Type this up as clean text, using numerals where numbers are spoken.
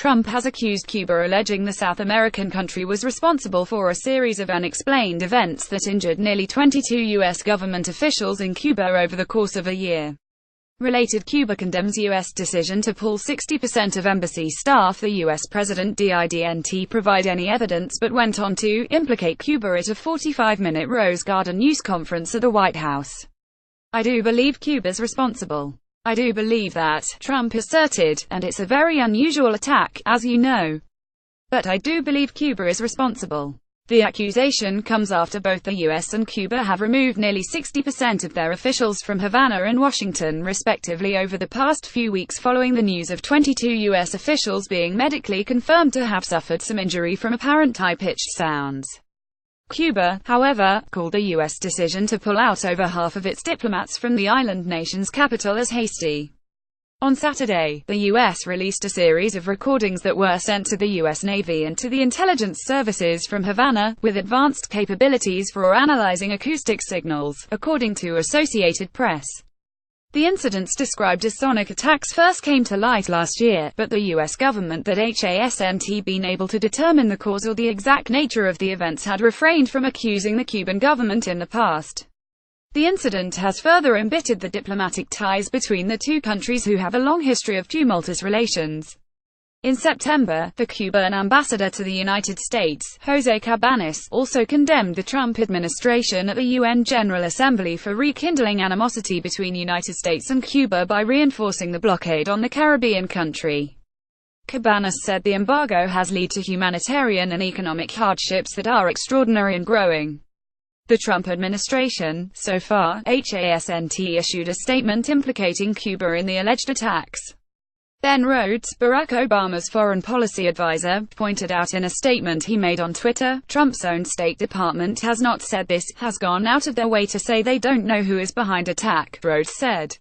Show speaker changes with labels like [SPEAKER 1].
[SPEAKER 1] Trump has accused Cuba, alleging the South American country was responsible for a series of unexplained events that injured nearly 22 U.S. government officials in Cuba over the course of a year. Related, Cuba condemns U.S. decision to pull 60% of embassy staff. The U.S. president didnt provide any evidence, but went on to implicate Cuba at a 45-minute Rose Garden news conference at the White House. "I do believe Cuba's responsible. I do believe that," Trump asserted, "and it's a very unusual attack, as you know. But I do believe Cuba is responsible." The accusation comes after both the U.S. and Cuba have removed nearly 60% of their officials from Havana and Washington, respectively, over the past few weeks, following the news of 22 U.S. officials being medically confirmed to have suffered some injury from apparent high-pitched sounds. Cuba, however, called the U.S. decision to pull out over half of its diplomats from the island nation's capital as hasty. On Saturday, the U.S. released a series of recordings that were sent to the U.S. Navy and to the intelligence services from Havana, with advanced capabilities for analyzing acoustic signals, according to Associated Press. The incidents, described as sonic attacks, first came to light last year, but the U.S. government that hasn't been able to determine the cause or the exact nature of the events had refrained from accusing the Cuban government in the past. The incident has further embittered the diplomatic ties between the two countries, who have a long history of tumultuous relations. In September, the Cuban ambassador to the United States, Jose Cabanis, also condemned the Trump administration at the UN General Assembly for rekindling animosity between the United States and Cuba by reinforcing the blockade on the Caribbean country. Cabanis said the embargo has led to humanitarian and economic hardships that are extraordinary and growing. The Trump administration, so far, hasn't issued a statement implicating Cuba in the alleged attacks. Ben Rhodes, Barack Obama's foreign policy advisor, pointed out in a statement he made on Twitter, Trump's own State Department has not said this, has gone out of their way to say they don't know who is behind attack, Rhodes said.